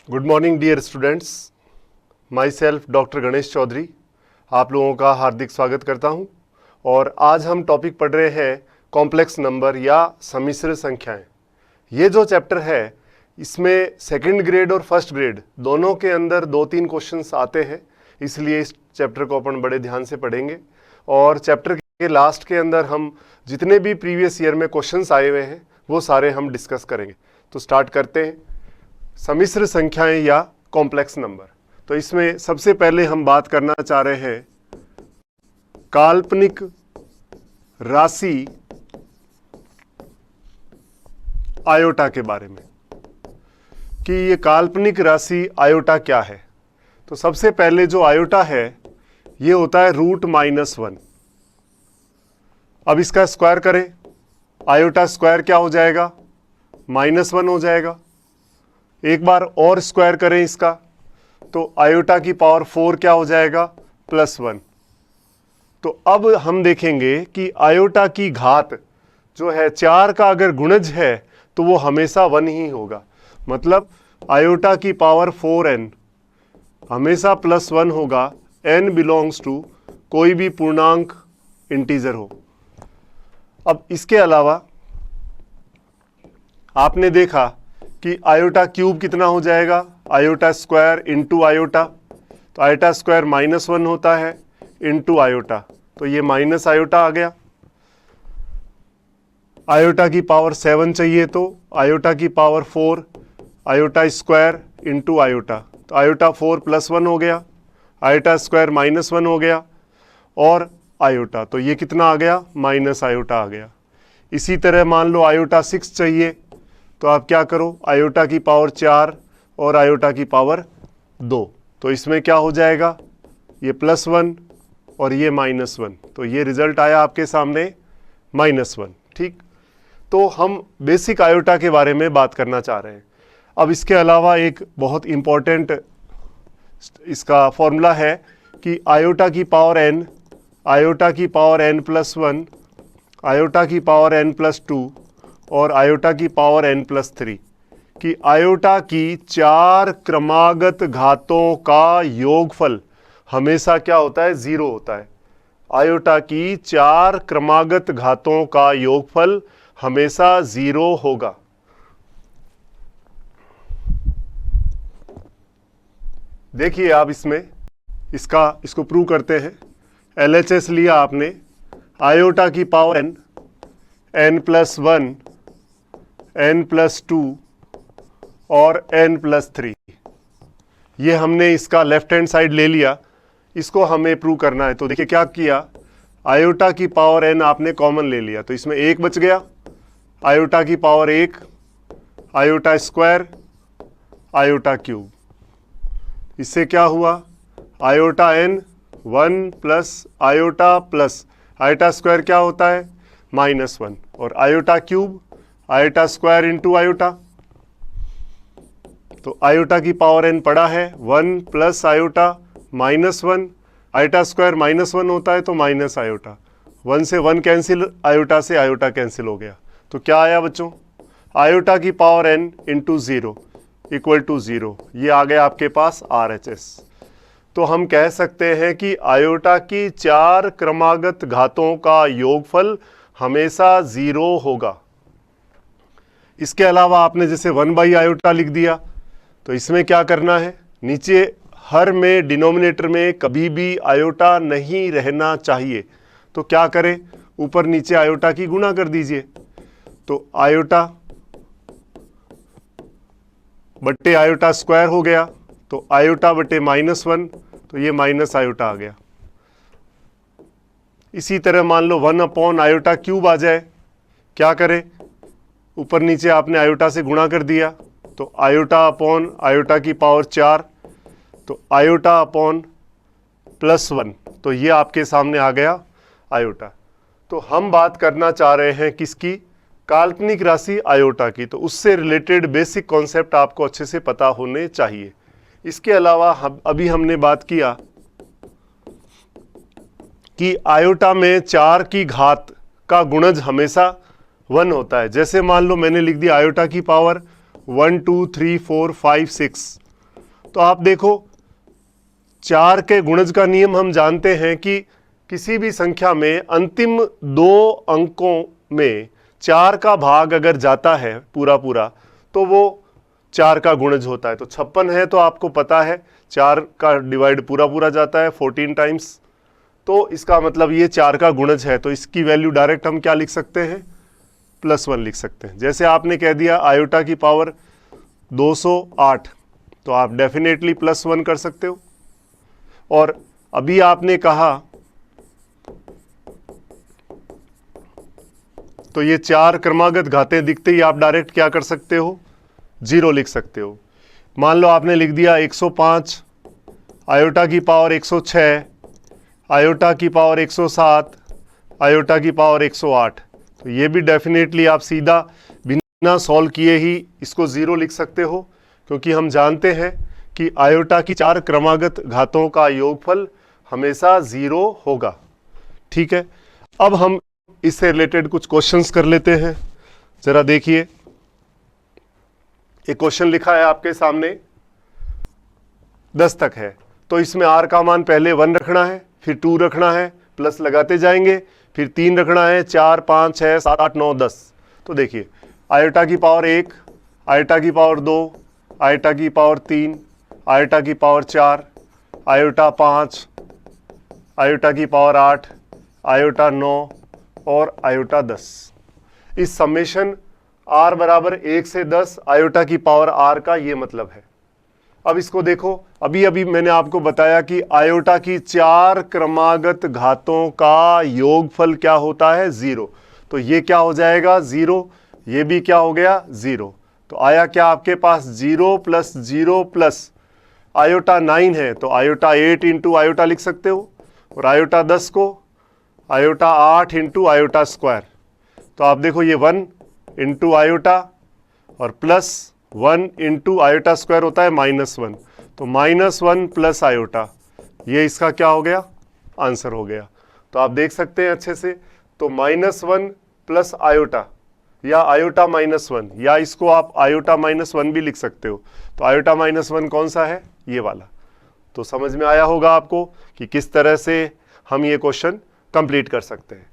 Good morning dear students, myself doctor Ganesh Chaudhary आप लोगों का हार्दिक स्वागत करता हूं। और आज हम टॉपिक पढ़ रहे हैं कॉम्प्लेक्स नंबर या सम्मिश्र संख्याएं। ये जो चैप्टर है इसमें सेकंड ग्रेड और फर्स्ट ग्रेड दोनों के अंदर 2-3 क्वेश्चंस आते हैं, इसलिए इस चैप्टर को अपन बड़े ध्यान से पढ़ेंगे। और चैप्टर के लास्ट के अंदर हम जितने भी प्रीवियस ईयर में क्वेश्चंस आए हुए हैं वो सारे हम डिस्कस करेंगे। तो स्टार्ट करते हैं, सम्मिश्र संख्याएं या कॉम्प्लेक्स नंबर। तो इसमें सबसे पहले हम बात करना चाह रहे हैं काल्पनिक राशि आयोटा के बारे में, कि ये काल्पनिक राशि आयोटा क्या है। तो सबसे पहले जो आयोटा है ये होता है √-1। अब इसका स्क्वायर करें, आयोटा स्क्वायर क्या हो जाएगा, -1 हो जाएगा। एक बार और स्क्वायर करें इसका तो आयोटा की पावर 4 क्या हो जाएगा, +1। तो अब हम देखेंगे कि आयोटा की घात जो है 4 का अगर गुणज है तो वो हमेशा 1 ही होगा। मतलब आयोटा की पावर 4n हमेशा +1 होगा, n बिलोंग्स टू कोई भी पूर्णांक इंटीजर हो। अब इसके अलावा आपने देखा कि आयोटा क्यूब कितना हो जाएगा, आयोटा स्क्वायर इंटू आयोटा। तो आयोटा स्क्वायर -1 होता है इंटू आयोटा, तो ये माइनस आयोटा आ गया। आयोटा की पावर 7 चाहिए तो आयोटा की power 4 iota square into iota, तो आयोटा 4 +1 हो गया, आयोटा स्क्वायर -1 हो गया और आयोटा, तो ये कितना आ गया, माइनस आयोटा आ गया। इसी तरह मान लो आयोटा 6 चाहिए तो आप क्या करो, आयोटा की पावर 4 और आयोटा की पावर 2, तो इसमें क्या हो जाएगा, ये +1 और ये -1, तो ये रिजल्ट आया आपके सामने -1। ठीक, तो हम बेसिक आयोटा के बारे में बात करना चाह रहे हैं। अब इसके अलावा एक बहुत इम्पॉर्टेंट इसका फॉर्मूला है कि आयोटा की पावर n, आयोटा की पावर n+1, आयोटा की पावर n+2 और आयोटा की पावर n+3, कि आयोटा की 4 क्रमागत घातों का योगफल हमेशा क्या होता है, 0 होता है। आयोटा की 4 क्रमागत घातों का योगफल हमेशा 0 होगा। देखिए आप इसमें इसको प्रूव करते हैं। LHS लिया आपने, आयोटा की पावर n, n+1, n+2 और n+3, ये हमने इसका लेफ्ट हैंड साइड ले लिया, इसको हमें प्रूव करना है। तो देखिए क्या किया, आयोटा की पावर n आपने कॉमन ले लिया, तो इसमें 1 बच गया, आयोटा की power 1, iota square, iota cube. इससे क्या हुआ, iota n 1 plus iota plus iota square क्या होता है, -1 और iota cube iota square into iota. तो आयोटा की पावर n पड़ा है 1 प्लस आयोटा -1, आयोटा स्क्वायर -1 होता है तो माइनस आयोटा, 1 से 1 कैंसिल, आयोटा से आयोटा कैंसिल हो गया। तो क्या आया बच्चों, आयोटा की power n into 0 equal to 0, ये आ गया आपके पास RHS। तो हम कह सकते हैं कि आयोटा की 4 क्रमागत घातों का योगफल हमेशा 0 होगा। इसके अलावा आपने जैसे 1/आयोटा लिख दिया, तो इसमें क्या करना है, नीचे हर में डिनोमिनेटर में कभी भी आयोटा नहीं रहना चाहिए। तो क्या करें, ऊपर नीचे आयोटा की गुणा कर दीजिए। तो आयोटा बट्टे आयोटा स्क्वायर हो गया, तो आयोटा बट्टे -1, तो ये माइनस आयोटा आ गया। इसी तरह मान लो 1/आयोटा क्यूब आ जाए, क्या करें, ऊपर नीचे आपने आयोटा से गुणा कर दिया, तो आयोटा अपॉन आयोटा की पावर 4, तो आयोटा अपॉन +1, तो ये आपके सामने आ गया आयोटा। तो हम बात करना चाह रहे हैं किसकी, काल्पनिक राशि आयोटा की। तो उससे रिलेटेड बेसिक कॉन्सेप्ट आपको अच्छे से पता होने चाहिए। इसके अलावा अभी हमने बात किया कि आयोटा में 4 की घात का गुणज हमेशा 1 होता है। जैसे मान लो मैंने लिख दिया आयोटा की पावर 1 2 3 4 5 6, तो आप देखो 4 के गुणज का नियम हम जानते हैं कि किसी भी संख्या में अंतिम 2 अंकों में 4 का भाग अगर जाता है पूरा पूरा तो वो 4 का गुणज होता है। तो 56 है तो आपको पता है 4 का डिवाइड पूरा पूरा जाता है 14 टाइम्स, तो इसका मतलब ये 4 का गुणज है। तो इसकी वैल्यू डायरेक्ट हम क्या लिख सकते हैं, +1 लिख सकते हैं। जैसे आपने कह दिया आयोटा की पावर 208 तो आप डेफिनेटली +1 कर सकते हो। और अभी आपने कहा तो ये 4 क्रमागत घातें दिखते ही आप डायरेक्ट क्या कर सकते हो, 0 लिख सकते हो। मान लो आपने लिख दिया 105 आयोटा की पावर 106 आयोटा की पावर 107 आयोटा की पावर 108, तो ये भी डेफिनेटली आप सीधा बिना सॉल्व किए ही इसको 0 लिख सकते हो, क्योंकि हम जानते हैं कि आयोटा की 4 क्रमागत घातों का योगफल हमेशा 0 होगा। ठीक है, अब हम इससे रिलेटेड कुछ क्वेश्चंस कर लेते हैं। जरा देखिए, एक क्वेश्चन लिखा है आपके सामने 10 तक है, तो इसमें r का मान पहले 1 रखना है, फिर 2 रखना है, प्लस लगाते जाएंगे, फिर 3 रखना है, 4 5 6 7 8 9 10। तो देखिए आयोटा की पावर 1, आयोटा की पावर 2, आयोटा की पावर 3, आयोटा की पावर 4, आयोटा 5, आयोटा की पावर 8, आयोटा 9 और आयोटा 10। इस समेशन r बराबर 1 से 10 आयोटा की पावर r का ये मतलब है। अब इसको देखो, अभी अभी मैंने आपको बताया कि आयोटा की 4 क्रमागत घातों का योगफल क्या होता है, 0। तो ये क्या हो जाएगा 0, ये भी क्या हो गया 0। तो आया क्या आपके पास 0 प्लस 0 प्लस आयोटा 9 है तो आयोटा 8 इंटू आयोटा लिख सकते हो, और आयोटा 10 को आयोटा 8 इंटू आयोटा स्क्वायर। तो आप देखो ये 1 इंटू आयोटा और प्लस 1 इंटू आयोटा स्क्वायर होता है -1, तो -1 प्लस आयोटा, ये इसका क्या हो गया, आंसर हो गया। तो आप देख सकते हैं अच्छे से, तो -1 प्लस आयोटा या आयोटा -1, या इसको आप आयोटा -1 भी लिख सकते हो। तो आयोटा -1 कौन सा है, ये वाला। तो समझ में आया होगा आपको कि किस तरह से हम ये क्वेश्चन कंप्लीट कर सकते हैं।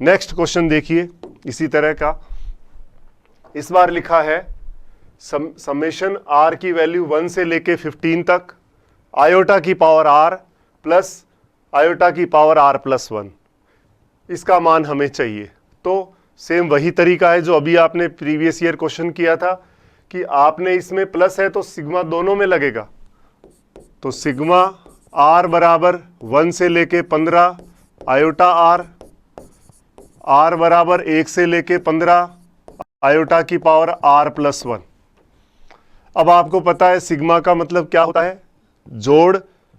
नेक्स्ट क्वेश्चन देखिए इसी तरह का, इस बार लिखा है समेशन r की वैल्यू 1 से लेके 15 तक आयोटा की पावर r प्लस आयोटा की पावर r प्लस 1, इसका मान हमें चाहिए। तो सेम वही तरीका है जो अभी आपने प्रीवियस ईयर क्वेश्चन किया था कि आपने इसमें प्लस है तो सिग्मा दोनों में लगेगा। तो सिग्मा r बराबर 1 से लेके 15 आयोटा r बराबर 1 से लेके 15 आयोटा की पावर r प्लस 1। अब आपको पता है सिग्मा का मतलब क्या होता है, जोड़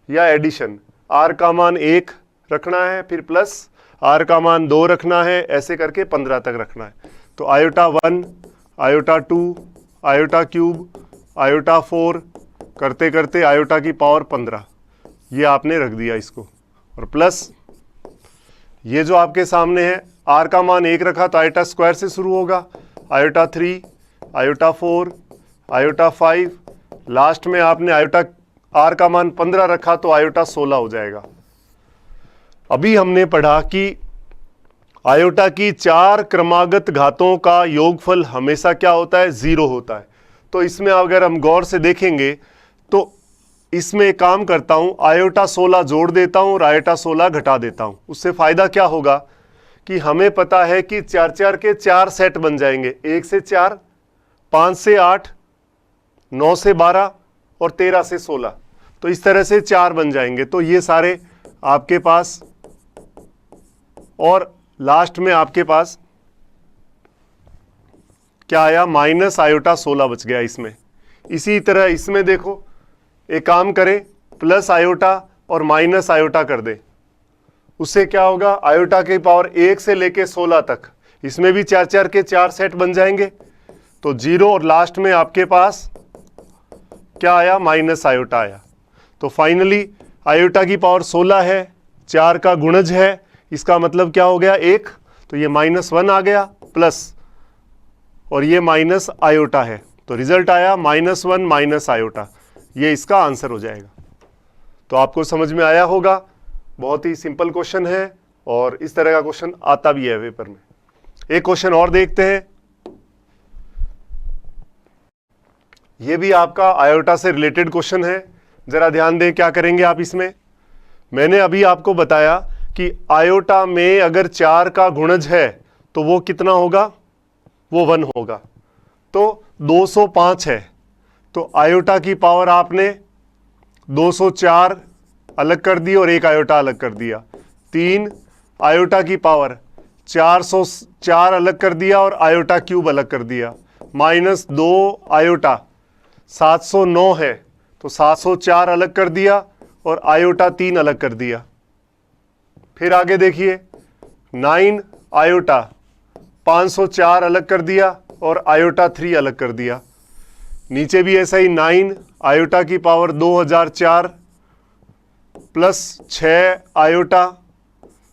या एडिशन। r का मान 1 रखना है, फिर प्लस r का मान 2 रखना है, ऐसे करके 15 तक रखना है। तो iota 1, iota 2, iota cube, iota 4 करते करते आयोटा की पावर 15, ये आपने रख दिया इसको, और प्लस ये जो आपके सामने है r का मान 1 रखा तो आयोटा स्क्वायर से शुरू होगा, आयोटा 3, आयोटा 4, आयोटा 5, लास्ट में आपने आयोटा r का मान 15 रखा तो आयोटा 16 हो जाएगा। अभी हमने पढ़ा कि आयोटा की 4 क्रमागत घातों का योगफल हमेशा क्या होता है, 0 होता है। तो इसमें अगर हम गौर से देखेंगे तो इसमें एक काम करता हूं, आयोटा 16 जोड़ देता हूं और आयोटा 16 घटा देता हूं। उससे फायदा क्या होगा कि हमें पता है कि 4 4 के 4 सेट बन जाएंगे, 1 से 4, 5 से 8, 9 से 12 और 13 से 16। तो इस तरह से 4 बन जाएंगे। तो ये सारे आपके पास, और लास्ट में आपके पास क्या आया, माइनस आयोटा 16 बच गया इसमें। इसी तरह इसमें देखो, एक काम करें, प्लस आयोटा और माइनस आयोटा कर दे, उससे क्या होगा, आयोटा की पावर 1 से लेके 16 तक, इसमें भी 4 4 के 4 सेट बन जाएंगे। तो 0 और लास्ट में आपके पास क्या आया, माइनस आयोटा आया। तो फाइनली आयोटा की पावर 16 है, 4 का गुणज है, इसका मतलब क्या हो गया 1, तो ये -1 आ गया, प्लस और ये माइनस आयोटा है, तो रिजल्ट आया -1 माइनस आयोटा। ये इसका आंसर हो जाएगा। तो आपको समझ में आया होगा, बहुत ही सिंपल क्वेश्चन है और इस तरह का क्वेश्चन आता भी है पेपर में। एक क्वेश्चन और देखते हैं, ये भी आपका आयोटा से रिलेटेड क्वेश्चन है। जरा ध्यान दें क्या करेंगे आप इसमें। मैंने अभी आपको बताया कि आयोटा में अगर 4 का गुणज है तो वो कितना होगा, वो 1 होगा। तो 205 है तो आयोटा की पावर आपने 204 अलग कर दी और एक आयोटा अलग कर दिया। 3 आयोटा की पावर 404 अलग कर दिया और आयोटा क्यूब अलग कर दिया। -2 आयोटा 709 है तो 704 अलग कर दिया और आयोटा 3 अलग कर दिया। फिर आगे देखिए, 9 आयोटा 504 अलग कर दिया और आयोटा 3 अलग कर दिया। नीचे भी ऐसा ही 9 आयोटा की पावर 2004 प्लस 6 आयोटा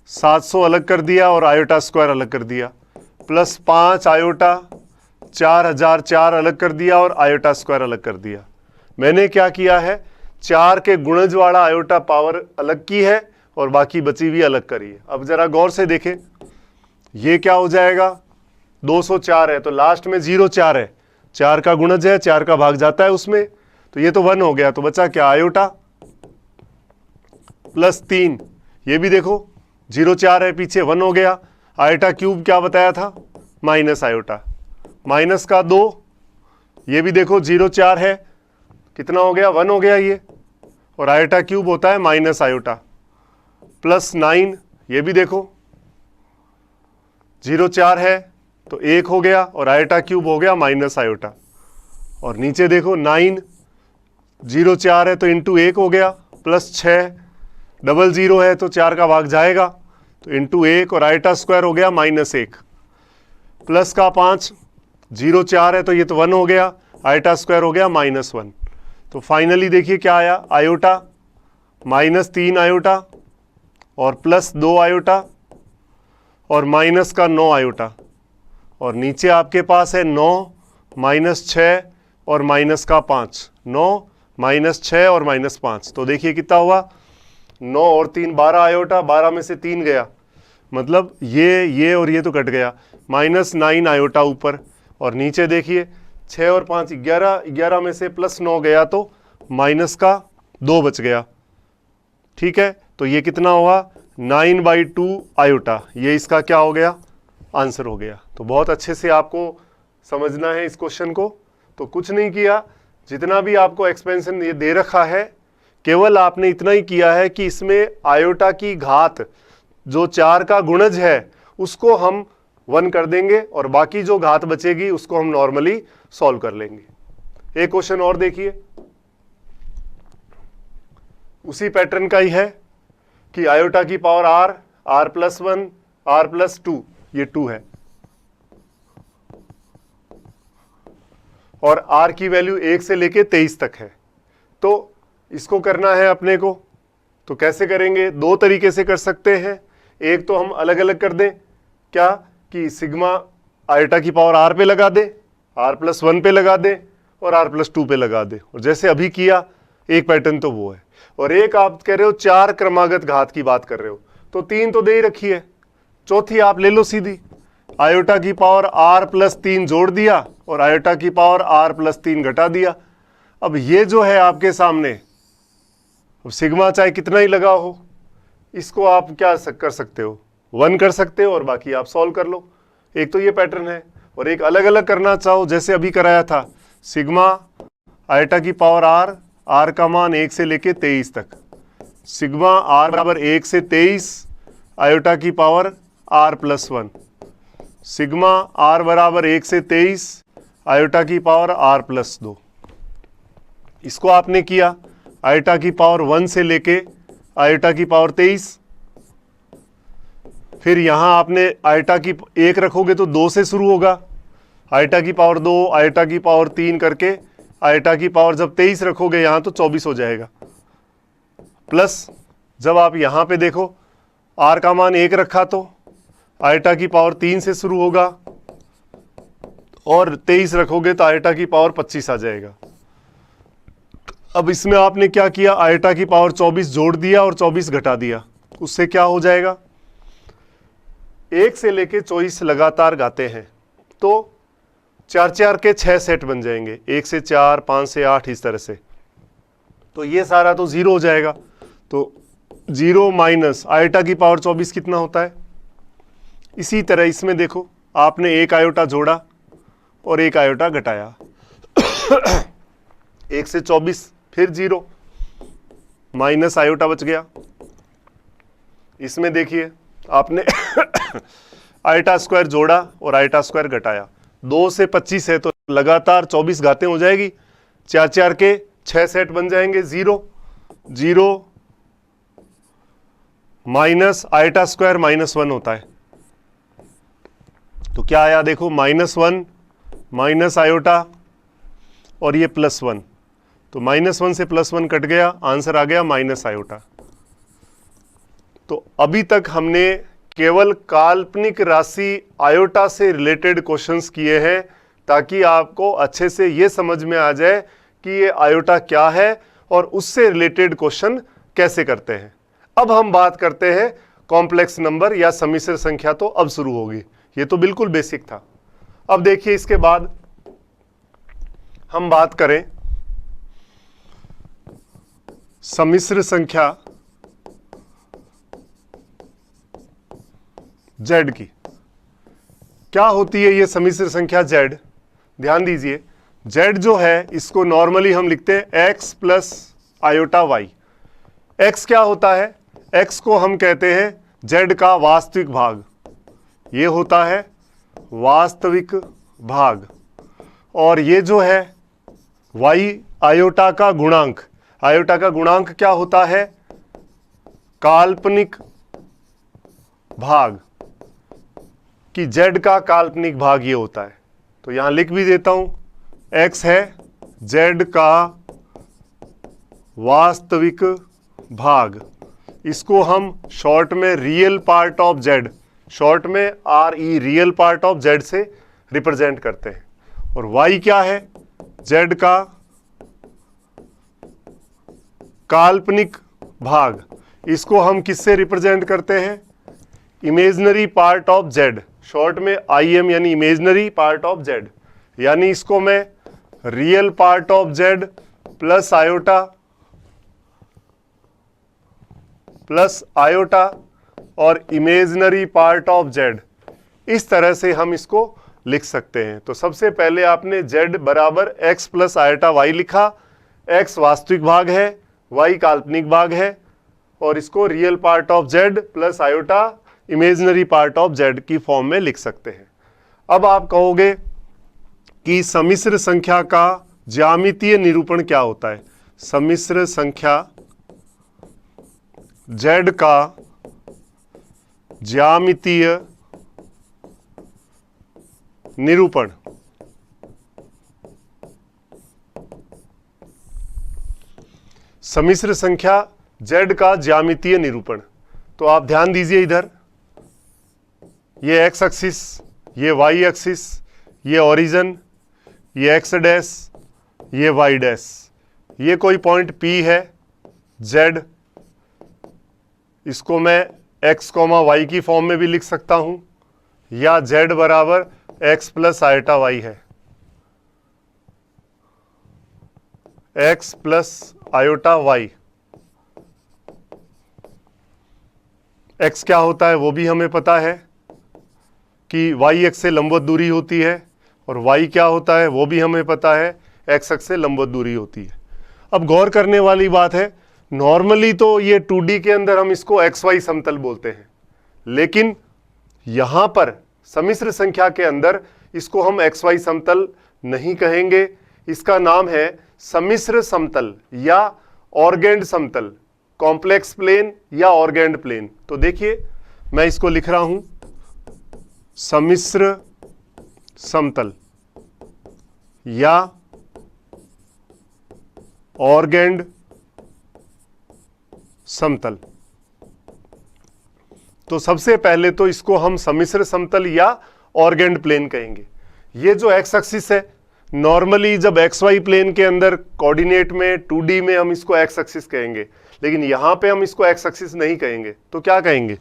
700 अलग कर दिया और आयोटा स्क्वायर अलग कर दिया, प्लस 5 आयोटा 4004 अलग कर दिया और आयोटा स्क्वायर अलग कर दिया। मैंने क्या किया है, 4 के गुणज वाला आयोटा पावर अलग की है और बाकी बची हुई अलग करी है। अब जरा गौर से देखें, ये क्या हो जाएगा, 204 है तो लास्ट में 04 है, 4 का गुणज है, 4 का भाग जाता है उसमें, तो ये तो 1 हो गया। तो बचा क्या, आयोटा प्लस 3, ये भी देखो 04 है पीछे, 1 हो गया। आयोटा क्यूब क्या बताया था, माइनस आयोटा, माइनस का 2, ये भी देखो 04 है, कितना हो गया, 1 हो गया ये, और आयोटा क्यूब होता है माइनस आयोटा, प्लस 9, ये भी देखो 04 है तो 1 हो गया और आयोटा क्यूब हो गया माइनस आयोटा। और नीचे देखो 9 04 है तो इंटू 1 हो गया, प्लस 6 00 है तो 4 का भाग जाएगा तो इंटू 1 और आयोटा स्क्वायर हो गया -1, प्लस का 5 04 है तो ये तो 1 हो गया, आयोटा स्क्वायर हो गया -1। तो फाइनली देखिए क्या आया, आयोटा -3 आयोटा और प्लस 2 आयोटा और माइनस का 9 आयोटा, और नीचे आपके पास है 9 -6 और माइनस का 5, 9 -6 और -5। तो देखिए कितना हुआ, 9 और 3 12 आयोटा, 12 में से 3 गया, मतलब ये और ये तो कट गया, -9 आयोटा ऊपर, और नीचे देखिए 6 और 5 11, 11 में से प्लस 9 गया तो माइनस का 2 बच गया। ठीक है, तो ये कितना हुआ, 9/2 आयोटा, ये इसका क्या हो गया, आंसर हो गया। तो बहुत अच्छे से आपको समझना है इस क्वेश्चन को। तो कुछ नहीं किया, जितना भी आपको एक्सपेंशन ये दे रखा है, केवल आपने इतना ही किया है कि इसमें आयोटा की घात जो 4 का गुणज है उसको हम 1 कर देंगे और बाकी जो घात बचेगी उसको हम नॉर्मली सॉल्व कर लेंगे। एक क्वेश्चन और देखिए, उसी पैटर्न का ही है कि आयोटा की power r plus 1 r plus 2, ये 2 है और r की वैल्यू 1 से लेके 23 तक है। तो इसको करना है अपने को, तो कैसे करेंगे, 2 तरीके से कर सकते हैं। एक तो हम अलग अलग कर दें, क्या कि सिग्मा आयोटा की पावर r पे लगा दें, r प्लस 1 पे लगा दें और r प्लस 2 पे लगा दें, और जैसे अभी किया, एक पैटर्न तो वो है। और एक आप कह रहे हो 4 क्रमागत घात की बात कर रहे हो, तो 3 तो दे ही रखी है, चौथी आप ले लो सीधी, आयोटा की पावर r प्लस 3 जोड़ दिया और आयोटा की पावर r प्लस 3 घटा दिया। अब ये जो है आपके सामने, अब सिग्मा चाहे कितना ही लगा हो, इसको आप क्या कर सकते हो, 1 कर सकते हो और बाकी आप सॉल्व कर लो। एक तो ये पैटर्न है, और एक अलग अलग करना चाहो जैसे अभी कराया था, सिग्मा आयोटा की पावर r का मान 1 से लेके 23 तक, सिग्मा r बराबर 1 से 23 आयोटा की power r plus 1, sigma r बराबर 1 से 23 आयोटा की पावर r प्लस 2। इसको आपने किया आयोटा की पावर 1 से लेके आयोटा की पावर 23, फिर यहां आपने आयोटा की 1 रखोगे तो 2 से शुरू होगा, आयोटा की पावर 2 आयोटा की पावर 3 करके आयोटा की पावर जब 23 रखोगे यहां तो 24 हो जाएगा, प्लस जब आप यहां पे देखो r का मान 1 रखा तो आयोटा की पावर 3 से शुरू होगा और 23 रखोगे तो आयोटा की पावर 25 आ जाएगा। अब इसमें आपने क्या किया, आयोटा की पावर 24 जोड़ दिया और 24 घटा दिया, उससे क्या हो जाएगा, 1 से लेके 24 लगातार गाते हैं तो 4 4 के 6 सेट बन जाएंगे, 1 से 4, 5 से 8, इस तरह से। तो ये सारा तो जीरो हो जाएगा। तो 0 माइनस आयोटा की पावर 24 कितना होता है। इसी तरह इसमें देखो, आपने एक आयोटा जोड़ा और एक आयोटा घटाया 1 से 24, फिर 0 माइनस आयोटा बच गया। इसमें देखिए आपने आयोटा स्क्वायर जोड़ा और आयोटा स्क्वायर घटाया, 2 से 25 है तो लगातार 24 घातें हो जाएगी, 4 4 के 6 सेट बन जाएंगे, 0 0 माइनस आयोटा स्क्वायर -1 होता है। तो क्या आया देखो, -1 माइनस आयोटा और ये +1, तो -1 से +1 कट गया, आंसर आ गया माइनस आयोटा। तो अभी तक हमने केवल काल्पनिक राशि आयोटा से रिलेटेड क्वेश्चंस किए हैं ताकि आपको अच्छे से ये समझ में आ जाए कि ये आयोटा क्या है और उससे रिलेटेड क्वेश्चन कैसे करते हैं। अब हम बात करते हैं कॉम्प्लेक्स नंबर या सम्मिश्र संख्या, तो अब शुरू होगी। ये तो बिल्कुल बेसिक था। अब देखिए इसके बाद हम बात करें सम्मिश्र संख्या z की। क्या होती है ये सम्मिश्र संख्या z? ध्यान दीजिए, z जो है इसको नॉर्मली हम लिखते हैं x plus iota y। x क्या होता है? x को हम कहते हैं z का वास्तविक भाग, ये होता है वास्तविक भाग। और ये जो है y आयोटा का गुणांक, आयोटा का गुणांक क्या होता है? काल्पनिक भाग, कि z का काल्पनिक भाग ये होता है। तो यहां लिख भी देता हूं, x है z का वास्तविक भाग, इसको हम शॉर्ट में real part of z, short में RE real part of z से रिप्रेजेंट करते हैं। और y क्या है? z का काल्पनिक भाग, इसको हम किससे रिप्रेजेंट करते हैं? Imaginary part of z, short में IM यानी इमेजिनरी पार्ट ऑफ z। यानी इसको मैं real part of z plus iota और इमेजिनरी पार्ट ऑफ z, इस तरह से हम इसको लिख सकते हैं। तो सबसे पहले आपने z बराबर x प्लस आयोटा y लिखा, x वास्तविक भाग है, y काल्पनिक भाग है, और इसको real part of z plus iota imaginary part of z की फॉर्म में लिख सकते हैं। अब आप कहोगे कि सम्मिश्र संख्या का ज्यामितीय निरूपण क्या होता है? सम्मिश्र संख्या z का ज्यामितीय निरूपण। सम्मिश्र संख्या z का ज्यामितीय निरूपण। तो आप ध्यान दीजिए, इधर ये x एक्सिस, ये y एक्सिस, ये ओरिजिन, ये x डैश, ये y डैश, ये कोई पॉइंट P है z, इसको मैं x, y की फॉर्म में भी लिख सकता हूं, या z बराबर x प्लस आयोटा y है, x plus iota y। x क्या होता है वो भी हमें पता है कि y एक्स से लंबवत दूरी होती है, और y क्या होता है वो भी हमें पता है, x एक्स से लंबवत दूरी होती है। अब गौर करने वाली बात है, नॉर्मली तो ये 2D के अंदर हम इसको xy समतल बोलते हैं, लेकिन यहां पर सम्मिश्र संख्या के अंदर इसको हम xy समतल नहीं कहेंगे, इसका नाम है सम्मिश्र समतल या ऑर्गेंड समतल, कॉम्प्लेक्स प्लेन या ऑर्गेंड प्लेन। तो देखिए मैं इसको लिख रहा हूं, सम्मिश्र समतल या ऑर्गेंड समतल। तो सबसे पहले तो इसको हम सम्मिश्र समतल या ऑर्गेंड प्लेन कहेंगे। ये जो एक्स एक्सिस है नॉर्मली जब एक्स वाई प्लेन के अंदर कोऑर्डिनेट में 2D में हम इसको एक्स एक्सिस कहेंगे, लेकिन यहाँ पे हम इसको एक्स एक्सिस नहीं कहेंगे, तो क्या कहेंगे?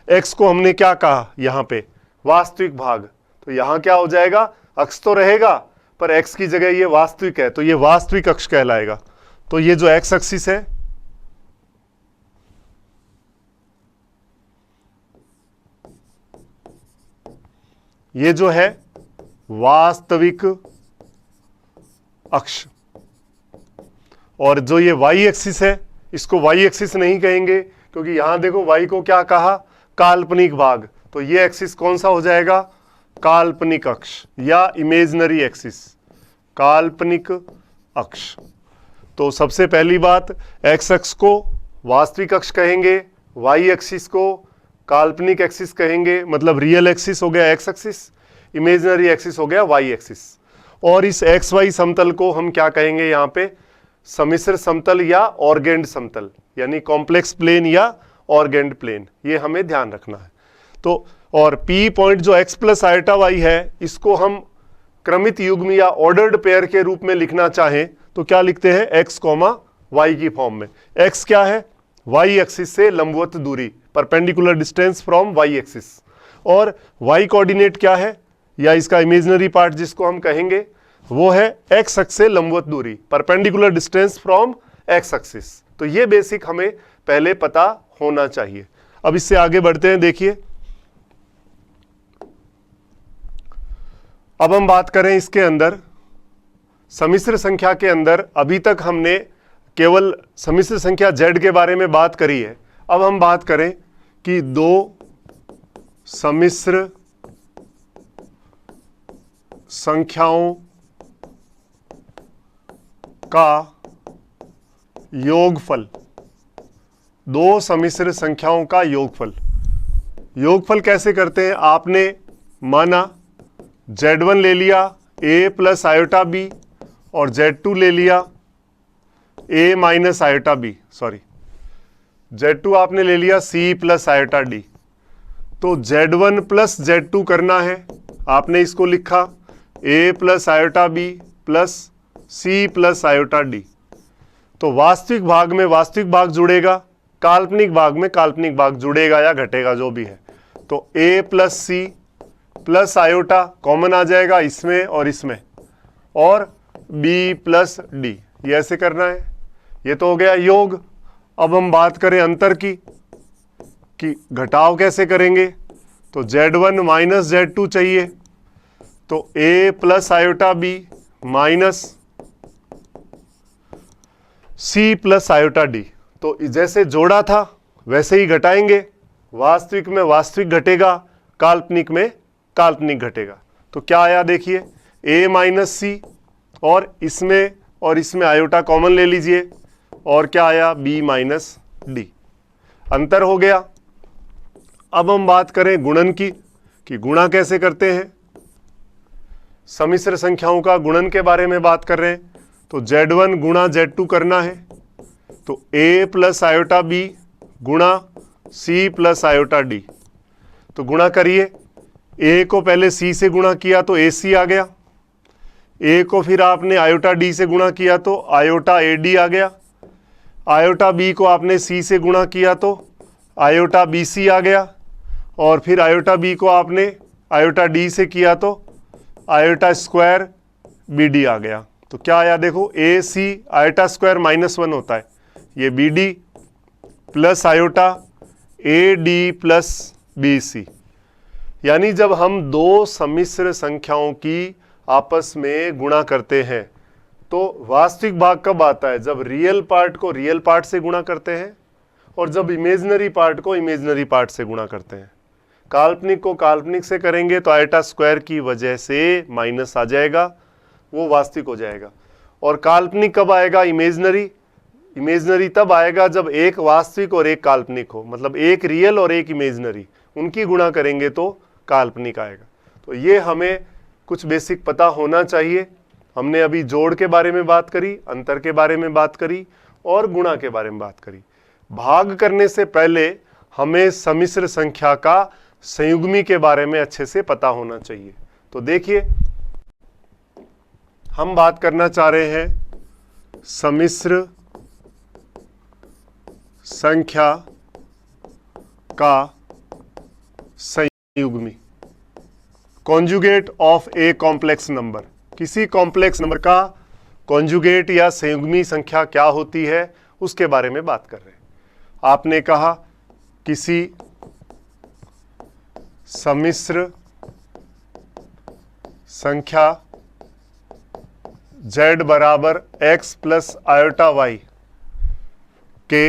एक्स को हमने क्या कहा यहाँ पे? वास्तविक भाग। तो यहाँ क्या हो जाएगा? अक्ष तो रहेगा पर एक्स की जगह ये वास्तविक है, तो ये वास्तविक अक्ष कहलाएगा। तो ये जो एक्स एक्सिस है ये जो है वास्तविक अक्ष, और जो ये वाई एक्सिस है इसको वाई एक्सिस नहीं कहेंगे, क्योंकि यहां देखो वाई को क्या कहा? काल्पनिक भाग। तो ये एक्सिस कौन सा हो जाएगा? काल्पनिक अक्ष या इमेजिनरी एक्सिस, काल्पनिक अक्ष। तो सबसे पहली बात, एक्स अक्ष को वास्तविक अक्ष कहेंगे, वाई एक्सिस को काल्पनिक एक्सिस कहेंगे, मतलब रियल एक्सिस हो गया एक्स एक्सिस, इमेजिनरी एक्सिस हो गया वाई एक्सिस। और इस एक्स वाई समतल को हम क्या कहेंगे यहाँ पे? सम्मिश्र समतल या ऑर्गेंड समतल, यानी कॉम्प्लेक्स प्लेन या ऑर्गेंड प्लेन, ये हमें ध्यान रखना है। तो और P पॉइंट जो x प्लस आयोटा वाई है, इसको हम क्रमित युग्म या ऑर्डर्ड पेयर के रूप में लिखना चाहें तो क्या लिखते हैं? x कॉमा वाई की फॉर्म में। x क्या है? y एक्सिस से लंबवत दूरी, perpendicular distance from y axis. और y कोऑर्डिनेट क्या है, या इसका इमेजिनरी पार्ट जिसको हम कहेंगे वो है x अक्ष से लंबवत दूरी, perpendicular distance from x axis. तो ये बेसिक हमें पहले पता होना चाहिए। अब इससे आगे बढ़ते हैं। देखिए अब हम बात करें इसके अंदर सम्मिश्र संख्या के अंदर, अभी तक हमने केवल सम्मिश्र संख्या z के बारे में बात करी है। अब हम बात करें कि दो सम्मिश्र संख्याओं का योगफल, दो सम्मिश्र संख्याओं का योगफल। योगफल कैसे करते हैं? आपने माना z1 ले लिया a प्लस आयोटा b और z2 ले लिया a minus iota b, sorry z2 आपने ले लिया c प्लस आयोटा d। तो z1 प्लस z2 करना है, आपने इसको लिखा a plus iota b plus c plus iota d। तो वास्तविक भाग में वास्तविक भाग जुड़ेगा, काल्पनिक भाग में काल्पनिक भाग जुड़ेगा या घटेगा, जो भी है। तो a plus c plus iota common आ जाएगा इसमें और इसमें, और b प्लस d, ये ऐसे करना है। ये तो हो गया योग। अब हम बात करें अंतर की, कि घटाव कैसे करेंगे? तो z1 माइनस z2 चाहिए, तो a plus iota b minus c plus iota d। तो जैसे जोड़ा था वैसे ही घटाएंगे, वास्तविक में वास्तविक घटेगा, काल्पनिक में काल्पनिक घटेगा। तो क्या आया देखिए, a माइनस c, और इसमें आयोटा कॉमन ले लीजिए, और क्या आया? b माइनस d, अंतर हो गया। अब हम बात करें गुणन की, कि गुणा कैसे करते हैं। सम्मिश्र संख्याओं का गुणन के बारे में बात कर रहे हैं। तो z1 गुणा z2 करना है, तो a प्लस आयोटा b गुणा c प्लस आयोटा d। तो गुणा करिए, a को पहले c से गुणा किया तो ac आ गया, a को फिर आपने आयोटा d से गुणा किया तो आयोटा ad आ गया, आयोटा b को आपने c से गुणा किया तो आयोटा bc आ गया, और फिर आयोटा b को आपने आयोटा d से किया तो आयोटा स्क्वायर bd आ गया। तो क्या आया देखो, ac आयोटा स्क्वायर -1 होता है, ये bd plus iota ad plus bc। यानी जब हम दो सम्मिश्र संख्याओं की आपस में गुणा करते हैं तो वास्तविक भाग कब आता है? जब रियल पार्ट को रियल पार्ट से गुणा करते हैं, और जब इमेजिनरी पार्ट को इमेजिनरी पार्ट से गुणा करते हैं। काल्पनिक को काल्पनिक से करेंगे तो आयोटा स्क्वायर की वजह से माइनस आ जाएगा, वो वास्तविक हो जाएगा। और काल्पनिक कब आएगा? इमेजिनरी तब आएगा जब एक वास्तविक और एक काल्पनिक हो, मतलब एक रियल और एक इमेजिनरी, उनकी गुणा करेंगे तो काल्पनिक आएगा। तो ये हमें कुछ बेसिक पता होना चाहिए। हमने अभी जोड़ के बारे में बात करी, अंतर के बारे में बात करी, और गुणा के बारे में बात करी। भाग करने से पहले हमें सम्मिश्र संख्या का संयुग्मी के बारे में अच्छे से पता होना चाहिए। तो देखिए हम बात करना चाह रहे हैं सम्मिश्र संख्या का संयुग्मी, conjugate of a complex number. किसी कॉम्प्लेक्स नंबर का कॉन्जुगेट या संयुग्मी संख्या क्या होती है उसके बारे में बात कर रहे हैं। आपने कहा किसी सम्मिश्र संख्या z बराबर x प्लस आयोटा वाई के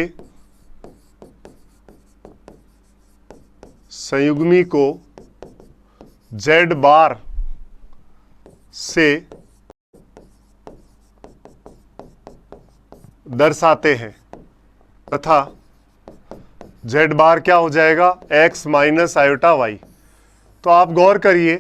संयुग्मी को z बार से दर्शाते हैं तथा z बार क्या हो जाएगा, x माइनस आयोटा वाई। तो आप गौर करिए,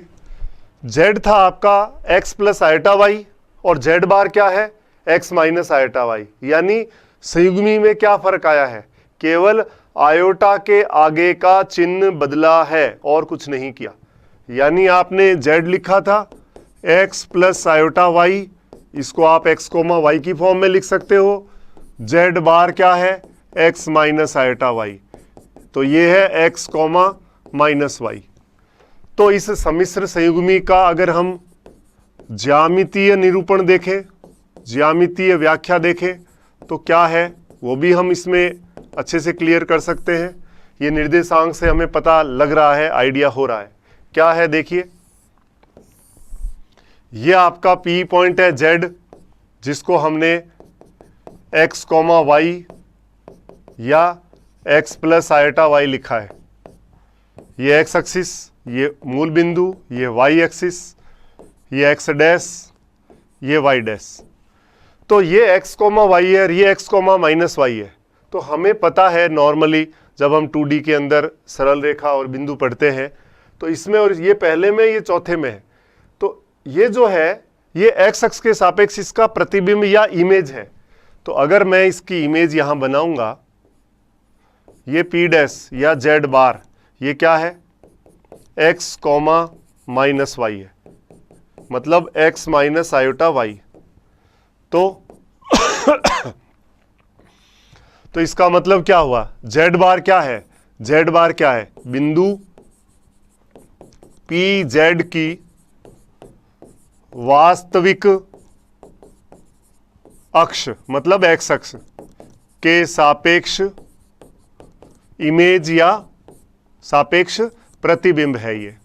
z था आपका x प्लस आयोटा वाई और z बार क्या है, x माइनस आयोटा वाई। यानी संयुग्मी में क्या फर्क आया है, केवल आयोटा के आगे का चिन्ह बदला है और कुछ नहीं किया। यानी आपने z लिखा था x प्लस आयोटा वाई, इसको आप x कोमा वाई की फॉर्म में लिख सकते हो। z बार क्या है, x माइनस आयोटा वाई, तो ये है x कोमा माइनस वाई। तो इस सम्मिश्र संयुग्मी का अगर हम ज्यामितीय निरूपण देखें, ज्यामितीय व्याख्या देखें तो क्या है वो भी हम इसमें अच्छे से क्लियर कर सकते हैं। ये निर्देशांक से हमें पता लग रहा है, आइडिया हो रहा है। क्या है देखिए, ये आपका P पॉइंट है Z, जिसको हमने x कोमा वाई या x प्लस आयोटा वाई लिखा है। ये x एक्सिस, ये मूल बिंदु, ये y एक्सिस, ये x डैश, ये y डैश। तो ये x कोमा वाई है और ये x कोमा माइनस वाई है। तो हमें पता है नॉर्मली जब हम 2D के अंदर सरल रेखा और बिंदु पढ़ते हैं तो इसमें, और ये पहले में, ये चौथे में है, तो ये जो है ये x अक्ष के सापेक्ष इसका प्रतिबिंब या इमेज है। तो अगर मैं इसकी इमेज यहां बनाऊंगा, ये P डैश या Z बार, ये क्या है, x कोमा माइनस वाई है, मतलब x माइनस आयोटा वाई। तो इसका मतलब क्या हुआ, z बार क्या है, z बार क्या है, बिंदु P Z की वास्तविक अक्ष मतलब x अक्ष के सापेक्ष इमेज या सापेक्ष प्रतिबिंब है ये।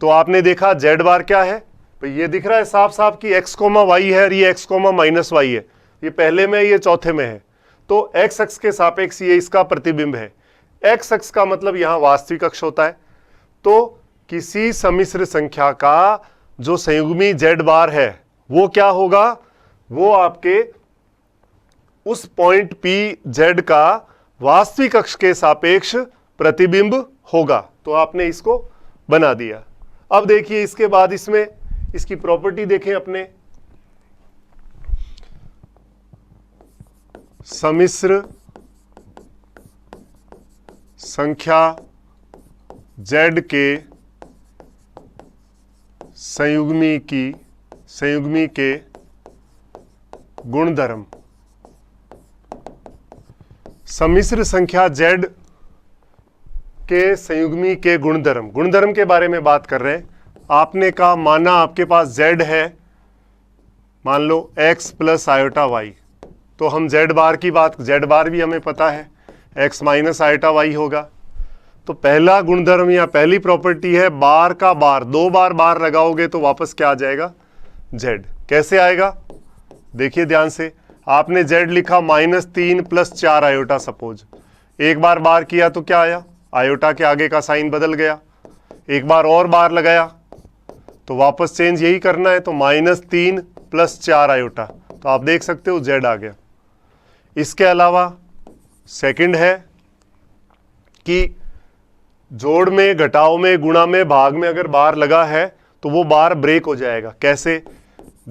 तो आपने देखा z बार क्या है, तो ये दिख रहा है साफ साफ कि x कोमा वाई है और ये x कोमा माइनस वाई है। ये पहले में, ये चौथे में है। तो x अक्ष के सापेक्ष ये इसका प्रतिबिंब है। x अक्ष का मतलब यहां वास्तविक अक्ष होता है। तो किसी सम्मिश्र संख्या का जो संयुग्मी z बार है वो क्या होगा, वो आपके उस पॉइंट P Z का वास्तविक अक्ष के सापेक्ष प्रतिबिंब होगा। तो आपने इसको बना दिया। अब देखिए इसके बाद इसमें इसकी प्रॉपर्टी देखें अपने, सम्मिश्र संख्या Z के संयुग्मी के गुणधर्म। सम्मिश्र संख्या Z के संयुग्मी के गुणधर्म, गुणधर्म के बारे में बात कर रहे हैं। आपने कहा, माना आपके पास Z है, मान लो x प्लस आयोटा वाई, तो हम z बार की बात, z बार भी हमें पता है x माइनस आयोटा वाई होगा। तो पहला गुणधर्म या पहली प्रॉपर्टी है बार का बार, दो बार बार लगाओगे तो वापस क्या आ जाएगा, z। कैसे आएगा देखिए ध्यान से, आपने z लिखा -3 + 4 आयोटा, सपोज एक बार बार किया तो क्या आया, आयोटा के आगे का साइन बदल गया। एक बार और बार लगाया तो वापस चेंज यही करना है, तो -3 + 4 आयोटा, तो आप देख सकते हो z आ गया। इसके अलावा सेकंड है कि जोड़ में, घटाव में, गुणा में, भाग में अगर बार लगा है तो वो बार ब्रेक हो जाएगा। कैसे,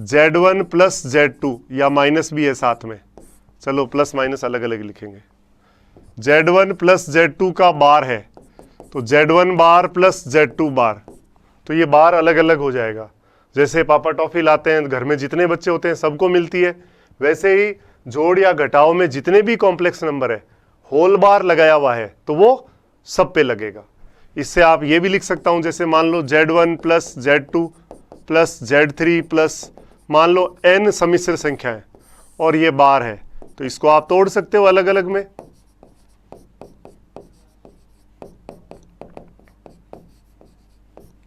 Z1 + Z2 या माइनस भी है साथ में, चलो प्लस माइनस अलग अलग लिखेंगे। Z1 + Z2 का बार है तो Z1 बार + Z2 बार, तो ये बार अलग अलग हो जाएगा। जैसे पापा टॉफी लाते हैं, घर में जितने बच्चे होते हैं सबको मिलती है, वैसे ही जोड़ या घटाव में जितने भी कॉम्प्लेक्स नंबर है, होल बार लगाया हुआ है तो वो सब पे लगेगा। इससे आप ये भी लिख सकता हूं, जैसे मान लो Z1 plus Z2 plus Z3 plus मान लो n सम्मिश्र संख्या है और ये बार है, तो इसको आप तोड़ सकते हो अलग अलग में।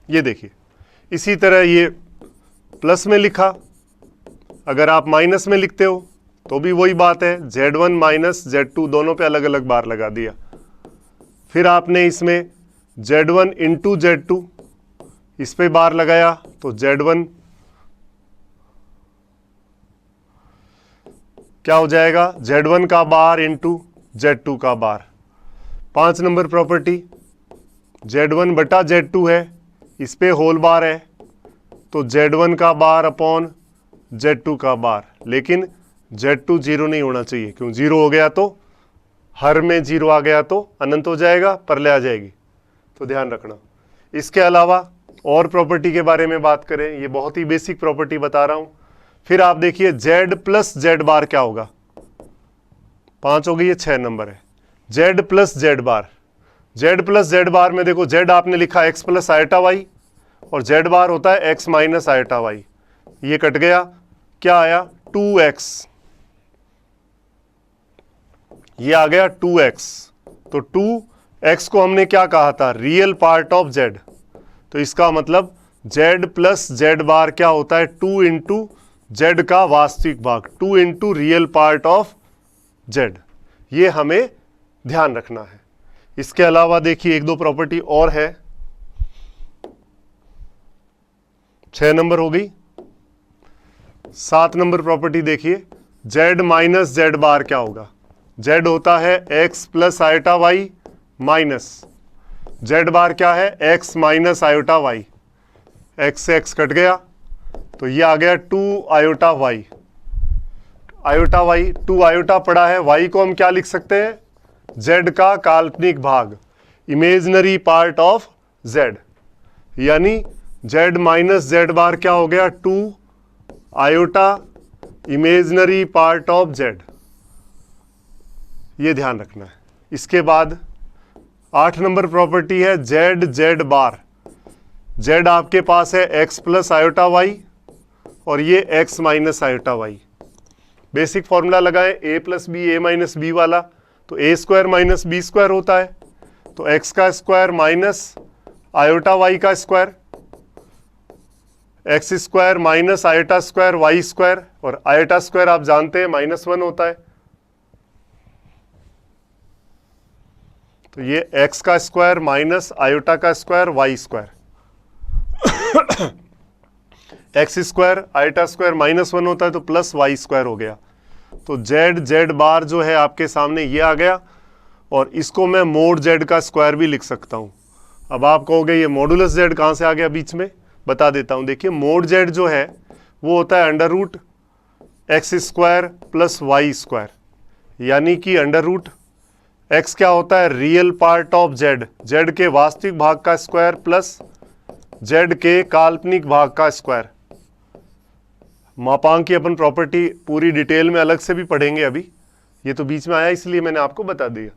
ये देखिए, इसी तरह ये प्लस में लिखा, अगर आप माइनस में लिखते हो तो भी वही बात है, Z1 माइनस Z2 दोनों पे अलग अलग बार लगा दिया। फिर आपने इसमें Z1 इंटू Z2 इस पे बार लगाया तो Z1 क्या हो जाएगा, Z1 का बार इंटू Z2 का बार। 5 नंबर प्रॉपर्टी, Z1 बटा Z2 है, इस पे होल बार है तो Z1 का बार अपॉन Z2 का बार, लेकिन Z2 जीरो नहीं होना चाहिए, क्यों, जीरो हो गया तो हर में जीरो आ गया तो अनंत हो जाएगा, परले आ जाएगी, तो ध्यान रखना। इसके अलावा और प्रॉपर्टी के बारे में बात करें, ये बहुत ही बेसिक प्रॉपर्टी बता रहा हूं। फिर आप देखिए Z प्लस Z बार क्या होगा, 5 हो गई, ये 6 नंबर है। Z प्लस Z बार, Z प्लस Z बार में देखो, Z आपने लिखा x प्लस आयटा वाई और Z बार होता है x माइनस आयटा वाई, ये कट गया, क्या आया 2x, ये आ गया 2x। तो 2x को हमने क्या कहा था, रियल पार्ट ऑफ Z, तो इसका मतलब Z प्लस Z बार क्या होता है, 2 इंटू Z का वास्तविक भाग, 2 into real part of Z, ये हमें ध्यान रखना है। इसके अलावा देखिए एक दो प्रॉपर्टी और है, 6 नंबर हो गई। 7 नंबर प्रॉपर्टी देखिए, Z माइनस Z बार क्या होगा, Z होता है x plus iota Y minus Z bar क्या है, x minus iota Y, x से x कट गया तो ये आ गया 2 iota Y, iota Y 2 iota पड़ा है, y को हम क्या लिख सकते हैं, Z का काल्पनिक भाग, इमेजिनरी पार्ट ऑफ Z, यानी Z माइनस Z बार क्या हो गया, 2 iota imaginary part of Z, ये ध्यान रखना है। इसके बाद 8 नंबर प्रॉपर्टी है Z Z बार, Z आपके पास है x प्लस आयोटा वाई और ये x minus iota Y. Basic formula लगाएं, a plus B A minus B वाला, तो a square minus B square होता है, तो x का स्क्वायर माइनस आयोटा वाई का square, X square minus iota square Y square, और आयोटा स्क्वायर आप जानते हैं -1 होता है, तो ये x का स्क्वायर माइनस आयोटा का square Y square, X square iota square -1 होता है तो प्लस वाई स्क्वायर हो गया। तो Z Z बार जो है आपके सामने ये आ गया, और इसको मैं मोड Z का स्क्वायर भी लिख सकता हूँ। अब आप कहोगे ये मॉडुलस Z कहाँ से आ गया बीच में, बता देता हूँ। देखिए मोड Z जो है वो होता है under root X square plus Y square, यानी कि अंडर रूट x क्या होता है, real part of Z, Z के वास्तविक भाग का स्क्वायर प्लस Z के काल्पनिक भाग का स्क्वायर। मापांक की अपन प्रॉपर्टी पूरी डिटेल में अलग से भी पढ़ेंगे, अभी ये तो बीच में आया इसलिए मैंने आपको बता दिया।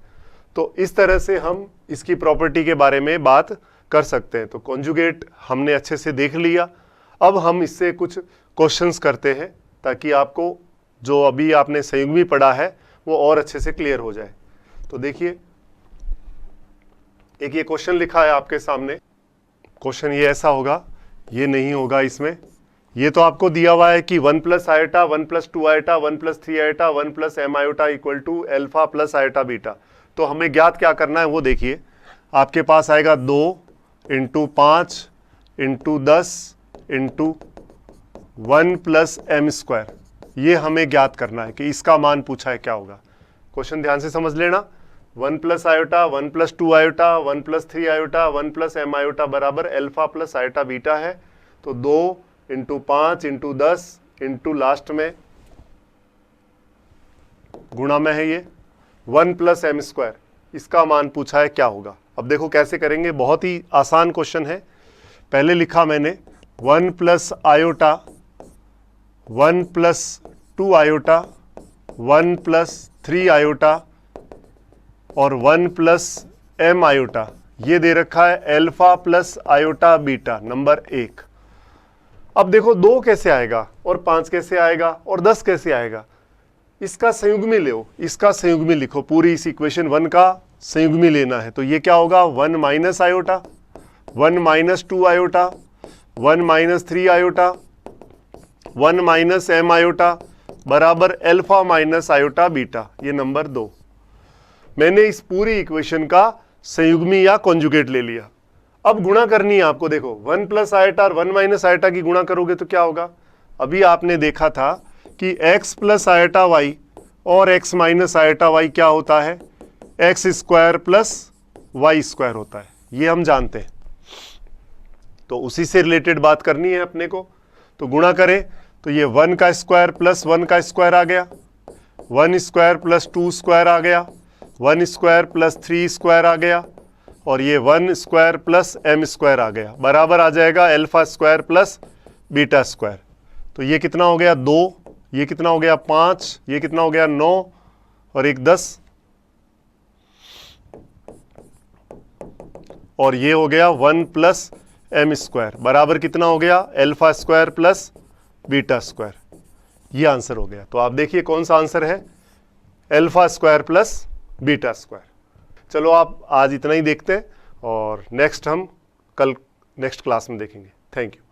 तो इस तरह से हम इसकी प्रॉपर्टी के बारे में बात कर सकते हैं। तो कॉन्जुगेट हमने अच्छे से देख लिया, अब हम इससे कुछ क्वेश्चंस करते हैं ताकि आपको जो अभी आपने संयुग्मी पढ़ा है वो और अच्छे से क्लियर हो जाए। तो देखिए एक ये क्वेश्चन लिखा है आपके सामने, क्वेश्चन ये ऐसा होगा, ये नहीं होगा इसमें, ये तो आपको दिया हुआ है कि 1 plus iota 1 plus 2 iota 1 plus 3 iota 1 plus M iota equal to alpha plus iota beta. तो हमें ज्ञात क्या करना है वो देखिए, आपके पास आएगा 2 into 5 into 10 into 1 plus M square, ये हमें ज्ञात करना है कि इसका मान पूछा है क्या होगा। क्वेश्चन ध्यान से समझ लेना, 1 plus iota 1 plus 2 iota 1 plus 3 iota 1 plus M iota बराबर एल्फा प्लस आयोटा बीटा है। तो 2 इंटू 5 इंटू 10 इंटू लास्ट में गुणा में है ये 1 प्लस एम स्क्वायर, इसका मान पूछा है क्या होगा। अब देखो कैसे करेंगे, बहुत ही आसान क्वेश्चन है। पहले लिखा मैंने 1 plus iota, 1 plus 2 iota, 1 plus 3 iota और 1 प्लस m आयोटा। ये दे रखा है alpha plus iota beta, number 1। अब देखो 2 कैसे आएगा और 5 कैसे आएगा और 10 कैसे आएगा। इसका संयुग्मी लो, इसका संयुग्मी लिखो, पूरी इस इक्वेशन 1 का संयुग्मी लेना है। तो ये क्या होगा, 1 minus iota, 1 minus 2 iota, 1 minus 3 iota, 1 minus m iota बराबर अल्फा माइनस आयोटा बीटा, ये नंबर 2। मैंने इस पूरी इक्वेशन का संयुग्मी या कॉन्जुगेट ले लिया। अब गुणा करनी है आपको। देखो 1 प्लस आयोटा और 1 माइनस आयोटा की गुणा करोगे तो क्या होगा, अभी आपने देखा था कि x प्लस आयोटा वाई और x माइनस आयोटा वाई क्या होता है, X square plus Y square होता है, ये हम जानते हैं। तो उसी से रिलेटेड बात करनी है अपने को। तो गुणा करें तो ये 1 का स्क्वायर प्लस 1 का स्क्वायर आ गया, 1 स्क्वायर प्लस 2 स्क्वायर आ गया, 1 स्क्वायर प्लस 3 स्क्वायर आ गया और ये 1 स्क्वायर प्लस m स्क्वायर आ गया, बराबर आ जाएगा alpha square plus beta square. तो ये कितना हो गया 2, ये कितना हो गया 5, ये कितना हो गया 9 और एक 10 और ये हो गया 1 प्लस m स्क्वायर बराबर कितना हो गया alpha square plus beta square. ये आंसर हो गया। तो आप देखिए कौन सा आंसर है, alpha square plus beta square. चलो आप आज इतना ही देखते हैं और नेक्स्ट हम कल नेक्स्ट क्लास में देखेंगे। Thank you.